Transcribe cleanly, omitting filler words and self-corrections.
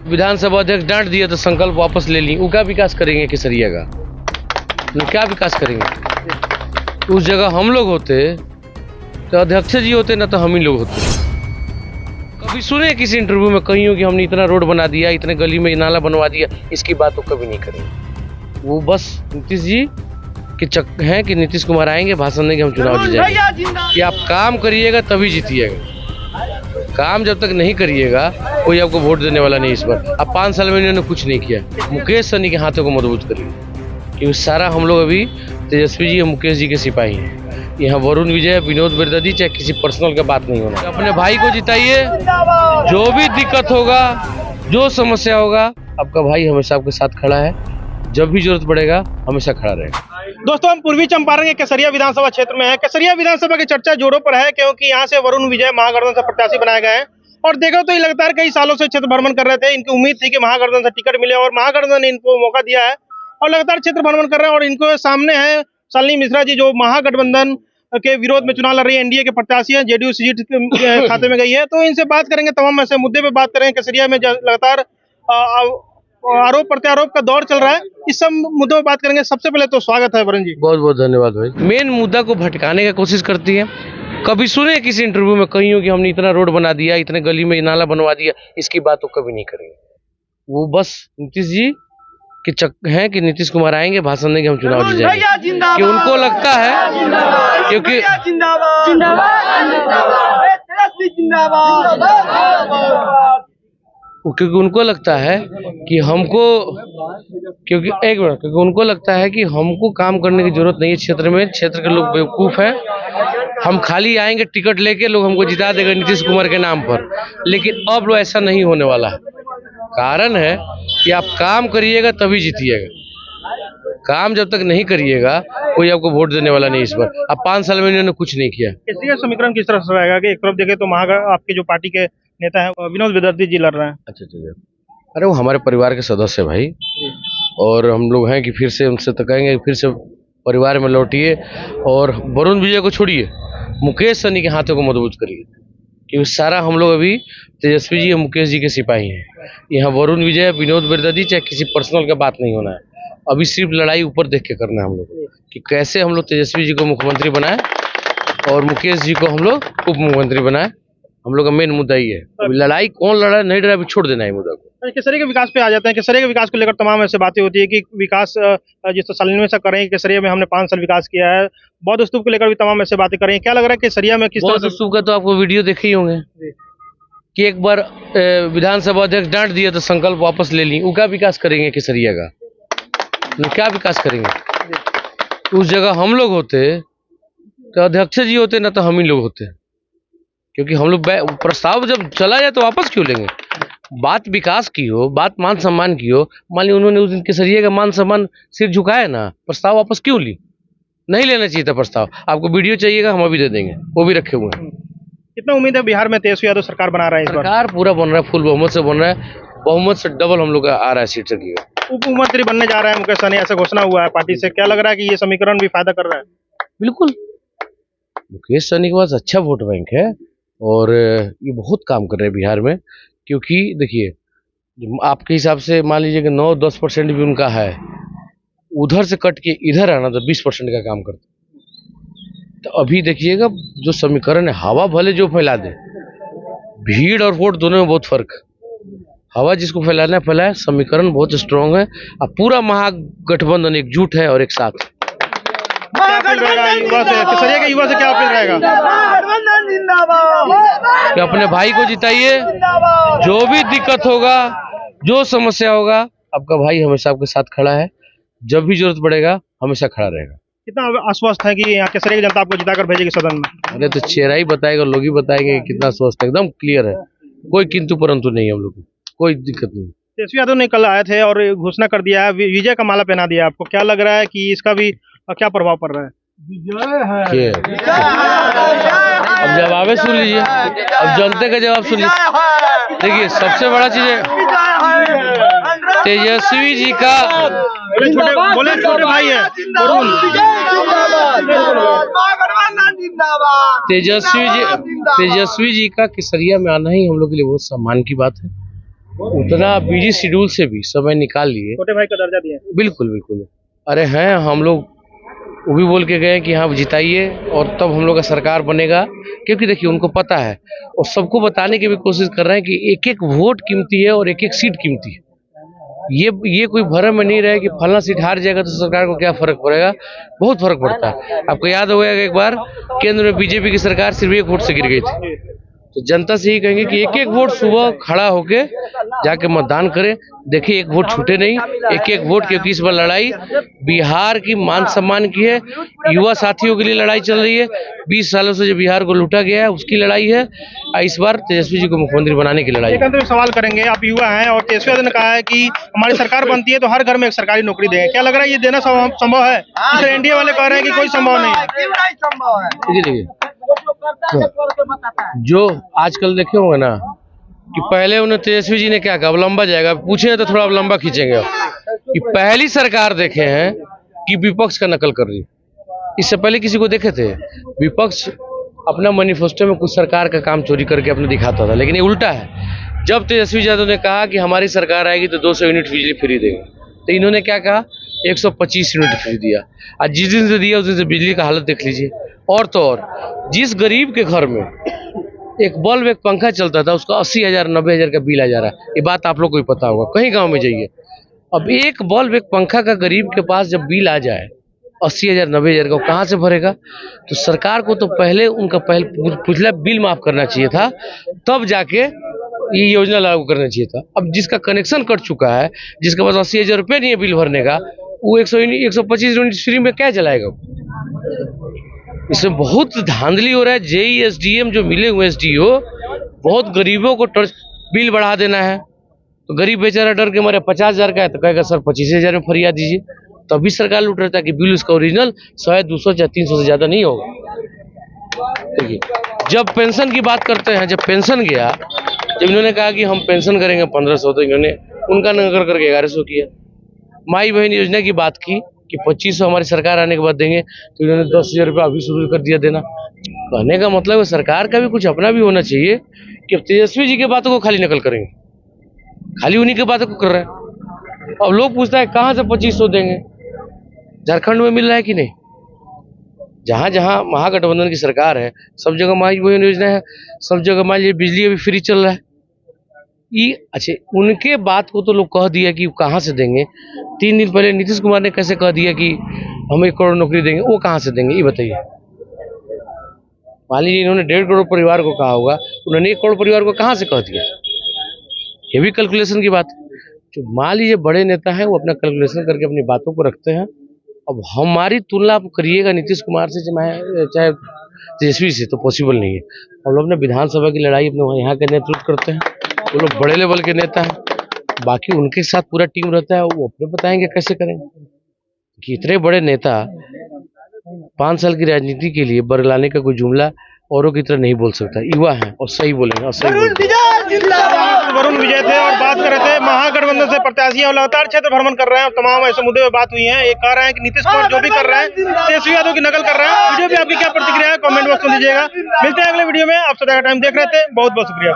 विधानसभा अध्यक्ष डांट दिया तो संकल्प वापस ले ली। वो क्या विकास करेंगे केसरिया का? क्या विकास करेंगे? उस जगह हम लोग होते तो अध्यक्ष जी होते, ना तो हम ही लोग होते। कभी सुने किसी इंटरव्यू में कहीं हो कि हमने इतना रोड बना दिया, इतने गली में नाला बनवा दिया? इसकी बात तो कभी नहीं करेंगे। वो बस नीतीश जी के चक हैं कि नीतीश कुमार आएंगे, भाषण देंगे, हम चुनाव जीत जाएंगे। कि आप काम करिएगा तभी जीतिएगा। काम जब तक नहीं करिएगा कोई आपको वोट देने वाला नहीं। इस बार अब 5 साल में इन्होंने कुछ नहीं किया। मुकेश सहनी के हाथों को मजबूत करिए, क्योंकि सारा हम लोग अभी तेजस्वी जी और मुकेश जी के सिपाही हैं। यहाँ वरुण विजय, विनोद बिरददी, चाहे किसी पर्सनल का बात नहीं होना। अपने भाई को जिताइए, जो भी दिक्कत होगा, जो समस्या होगा, आपका भाई हमेशा आपके साथ खड़ा है। जब भी जरूरत पड़ेगा हमेशा खड़ा रहेगा। दोस्तों, हम पूर्वी चंपारण के केसरिया विधानसभा क्षेत्र में हैं। केसरिया विधानसभा की चर्चा जोरों पर है, क्योंकि यहाँ से वरुण विजय महागठबंधन से प्रत्याशी बनाए गए हैं। और देखो तो ये लगातार कई सालों से क्षेत्र भ्रमण कर रहे थे। इनकी उम्मीद थी कि महागठबंधन से टिकट मिले, और महागठबंधन ने इनको मौका दिया है और लगातार क्षेत्र भ्रमण कर रहे हैं। और इनको सामने है शालिनी मिश्रा जी, जो महागठबंधन के विरोध में चुनाव लड़ रही है। एनडीए के प्रत्याशी हैं, जेडीयू सीट के खाते में गई है। तो इनसे बात करेंगे, तमाम ऐसे मुद्दे पे बात करेंगे। केसरिया में लगातार आरोप प्रत्यारोप का दौर चल रहा है, इस सब मुद्दों पर बात करेंगे। सबसे पहले तो स्वागत है वरुण जी। बहुत बहुत धन्यवाद भाई। मेन मुद्दा को भटकाने की कोशिश करती है। कभी सुने किसी इंटरव्यू में कहीं हो कि हमने इतना रोड बना दिया, इतने गली में नाला बनवा दिया? इसकी बात तो कभी नहीं करेंगे। वो बस नीतीश जी के चक हैं कि नीतीश कुमार आएंगे, भाषण देंगे, हम चुनाव जीत जाएंगे। कि उनको लगता है, क्योंकि उनको लगता है कि हमको, क्योंकि उनको लगता है कि हमको काम करने की जरूरत नहीं है क्षेत्र में। क्षेत्र के लोग बेवकूफ़ हैं। हम खाली आएंगे टिकट लेके, लोग हमको जिता देगा नीतीश कुमार के नाम पर। लेकिन अब लोग ऐसा नहीं होने वाला है। कारण है कि आप काम करिएगा तभी जीतिएगा। काम जब तक नहीं करिएगा कोई आपको वोट देने वाला नहीं। इस बार अब 5 साल में इन्होंने कुछ नहीं किया। इसलिए समीकरण किस तरह से रहेगा कि एक तरफ देखें तो आपके जो पार्टी के नेता है विनोद बिरददी जी लड़ रहे हैं। अच्छा, अरे वो हमारे परिवार के सदस्य है भाई, और हम लोग हैं कि फिर से उनसे तो कहेंगे फिर से परिवार में लौटिए। और वरुण विजय को छोड़िए, मुकेश सहनी के हाथों को मजबूत करिए, क्योंकि सारा हम लोग अभी तेजस्वी जी और मुकेश जी के सिपाही हैं। यहाँ वरुण विजय, विनोद बिरददी, चाहे किसी पर्सनल का बात नहीं होना है। अभी सिर्फ लड़ाई ऊपर देख के करना है हम लोग, कि कैसे हम लोग तेजस्वी जी को मुख्यमंत्री बनाए और मुकेश जी को हम लोग उप मुख्यमंत्री बनाए। हम लोग का मेन मुद्दा ही है। लड़ाई कौन लड़ा नहीं लड़ा, अभी छोड़ देना है मुद्दा को। केसरिया के विकास पे आ जाते हैं। केसरिया के विकास को लेकर तमाम ऐसे बातें होती है कि विकास जिस शालिनी में से कर रहे हैं, केसरिया में हमने 5 साल विकास किया है। बौद्ध स्तूप को लेकर भी तमाम ऐसे बातें कर रहे हैं। क्या लग रहा है केसरिया में किस तरह? बौद्ध स्तूप का तो आपको वीडियो देखे ही होंगे कि एक बार विधानसभा अध्यक्ष डांट दिया तो संकल्प वापस ले ली। वो क्या विकास करेंगे केसरिया का? क्या विकास करेंगे? उस जगह हम लोग होते तो अध्यक्ष जी होते, ना तो हम ही लोग होते। क्योंकि हम लोग प्रस्ताव जब चला जाए तो वापस क्यों लेंगे? बात विकास की हो, बात मान सम्मान की हो। मान ली उन्होंने उस दिन केसरिया का मान सम्मान सिर झुकाया ना, प्रस्ताव वापस क्यों ली? नहीं लेना चाहिए था प्रस्ताव। आपको वीडियो चाहिएगा, हम अभी दे देंगे, वो भी रखे हुए हैं। कितना उम्मीद है बिहार में तेजस्वी यादव सरकार बना रहा है? इस बार सरकार पूरा बन रहा है, फुल बहुमत से बन रहा है। बहुमत से डबल हम लोग का आ रहा है सीट की। उप मुख्यमंत्री बनने जा रहे हैं मुकेश सहनी, ऐसा घोषणा हुआ है पार्टी से। क्या लग रहा है कि ये समीकरण भी फायदा कर रहा है? बिल्कुल, मुकेश सहनी के पास अच्छा वोट बैंक है और ये बहुत काम कर रहे हैं बिहार में। क्योंकि देखिए, आपके हिसाब से मान लीजिए कि 9-10% भी उनका है, उधर से कट के इधर आना तो 20% का काम करते। तो अभी देखिएगा जो समीकरण है, हवा भले जो फैला दे, भीड़ और वोट दोनों में बहुत फर्क है। हवा जिसको फैलाना है फैलाए, समीकरण बहुत स्ट्रांग है। अब पूरा महागठबंधन एकजुट है और एक साथ। केसरिया के युवा से क्या अपील रहेगा? कि अपने भाई को जिताइए, जो भी दिक्कत होगा, जो समस्या होगा, आपका भाई हमेशा आपके साथ खड़ा है। जब भी जरूरत पड़ेगा हमेशा खड़ा रहेगा। कितना आश्वस्त है कि यहाँ केसरिया की जनता आपको जिताकर भेजेगी सदन में? अरे तो चेहरा ही बताएगा, लोग ही बताएंगे कितना आश्वस्त है। एकदम क्लियर है, कोई किंतु परंतु नहीं है। हम लोग को कोई दिक्कत नहीं। तेजस्वी यादव ने कल आए थे और घोषणा कर दिया है, विजय का माला पहना दिया। आपको क्या लग रहा है कि इसका भी क्या प्रभाव पड़ रहा है? अब जवाब सुन लीजिए, अब जनता का जवाब सुन लीजिए। देखिए, सबसे बड़ा चीज है तेजस्वी जी का, छोटे भाई है तेजस्वी जी का केसरिया में आना ही हम लोग के लिए बहुत सम्मान की बात है। उतना बिजी शेड्यूल से भी समय निकाल लिए। छोटे भाई का दर्जा दिया है। बिल्कुल बिल्कुल। अरे हैं हम लोग, वो भी बोल के गए कि हाँ जिताइए और तब हम लोग का सरकार बनेगा, क्योंकि देखिए उनको पता है और सबको बताने की भी कोशिश कर रहे हैं कि एक एक वोट कीमती है और एक एक सीट कीमती है। ये कोई भरम में नहीं रहे कि फलना सीट हार जाएगा तो सरकार को क्या फर्क पड़ेगा, बहुत फर्क पड़ता है। आपको याद होगा कि एक बार केंद्र में बीजेपी की सरकार सिर्फ एक वोट से गिर गई थी। तो जनता से यही कहेंगे कि एक एक वोट सुबह खड़ा होके जाके मतदान करें। देखिए एक वोट छूटे नहीं, एक एक वोट, क्योंकि इस बार लड़ाई बिहार की मान सम्मान की है, युवा साथियों के लिए लड़ाई चल रही है। 20 सालों से जो बिहार को लूटा गया है उसकी लड़ाई है, और इस बार तेजस्वी जी को मुख्यमंत्री बनाने की लड़ाई है। एक अंत में सवाल करेंगे, आप युवा हैं और तेजस्वी यादव ने कहा है कि हमारी सरकार बनती है तो हर घर में एक सरकारी नौकरी देंगे, क्या लग रहा है ये देना संभव है? दूसरे एनडीए वाले कह रहे हैं कि कोई संभव नहीं है। देखिए जो आजकल देखे होंगे ना कि पहले उन्हें तेजस्वी जी ने क्या कहा, अब लंबा जाएगा, पूछे तो थोड़ा अब लंबा खींचेंगे। कि पहली सरकार देखे हैं कि विपक्ष का नकल कर रही। इससे पहले किसी को देखे थे? विपक्ष अपना मैनिफेस्टो में कुछ सरकार का काम चोरी करके अपने दिखाता था, लेकिन ये उल्टा है। जब तेजस्वी यादव ने कहा कि हमारी सरकार आएगी तो 200 यूनिट बिजली फ्री देंगे, तो इन्होंने क्या कहा, 125 यूनिट फ्री दिया। आज जिस दिन से दिया उस दिन से बिजली का हालत देख लीजिए। और तो और, जिस गरीब के घर में एक बल्ब एक पंखा चलता था उसका 80,000 90,000 का बिल आ जा रहा है। ये बात आप लोग को भी पता होगा, कहीं गांव में जाइए। अब एक बल्ब एक पंखा का गरीब के पास जब बिल आ जाए 80,000 90,000 का, कहाँ से भरेगा? तो सरकार को तो पहले उनका पिछला बिल माफ करना चाहिए था, तब जाके ये योजना लागू करना चाहिए था। अब जिसका कनेक्शन कट चुका है, जिसके पास 80,000 रुपये नहीं है बिल भरने का, वो 125 यूनिट फ्री में क्या जलाएगा? इसमें बहुत धांधली हो रहा है। जेई एसडीएम जो मिले हुए एसडीओ, बहुत गरीबों को बिल बढ़ा देना है, तो गरीब बेचारा डर के मारे 50,000 का है तो कहेगा सर 25,000 में फरियाद दीजिए, तभी सरकार लूट रहा था कि बिल उसका ओरिजिनल 100 200 या 300 से ज्यादा नहीं होगा। देखिए जब पेंशन की बात करते हैं, जब पेंशन गया, जब इन्होंने कहा कि हम पेंशन करेंगे 1500, तो इन्होंने उनका नगर करके 1100 किया। माई बहन योजना की बात की कि 2500 हमारी सरकार आने के बाद देंगे, तो इन्होंने 10,000 रुपये अभी शुरू कर दिया देना। कहने का मतलब है सरकार का भी कुछ अपना भी होना चाहिए कि तेजस्वी जी की बातों को खाली नकल करेंगे, खाली उन्हीं की बातों को कर रहे हैं। अब लोग पूछता है कहाँ से 2500 देंगे? झारखंड में मिल रहा है कि नहीं? जहाँ जहाँ महागठबंधन की सरकार है सब जगह माई बहन योजना है, सब जगह मान लीजिए बिजली अभी फ्री चल रहा है। ये अच्छा, उनके बात को तो लोग कह दिया कि कहाँ से देंगे। 3 दिन पहले नीतीश कुमार ने कैसे कह दिया कि हम 1 करोड़ नौकरी देंगे, वो कहाँ से देंगे ये बताइए। मान लीजिए इन्होंने 1.5 करोड़ परिवार को कहा होगा, उन्होंने 1 करोड़ परिवार को कहाँ से कह दिया? ये भी कैलकुलेशन की बात है। जो मान लीजिए बड़े नेता हैं वो अपना कैलकुलेशन करके अपनी बातों को रखते हैं। अब हमारी तुलना आप करिएगा नीतीश कुमार से चाहे तेजस्वी से, तो पॉसिबल नहीं है। हम लोग अपने विधानसभा की लड़ाई अपने यहाँ के नेतृत्व करते हैं, वो लोग बड़े लेवल के नेता हैं, बाकी उनके साथ पूरा टीम रहता है, वो अपने बताएंगे कैसे करेंगे। कि इतने बड़े नेता 5 साल की राजनीति के लिए बरलाने का कोई जुमला औरों की तरह नहीं बोल सकता। युवा हैं और सही बोलेंगे और सही बोलेंगे। वरुण विजय थे और बात कर रहे थे महागठबंधन से प्रत्याशियां लगातार क्षेत्र भ्रमण कर रहे हैं और तमाम ऐसे मुद्दे पे बात हुई है। एक कह रहे हैं कि नीतीश कुमार जो भी कर रहे हैं तेजस्वी यादव की नकल कर रहे हैं। वीडियो पे आपकी क्या प्रतिक्रिया है, कमेंट बॉक्स में दीजिएगा। मिलते हैं अगले वीडियो में। आप सदा का टाइम देख रहे थे, बहुत बहुत शुक्रिया।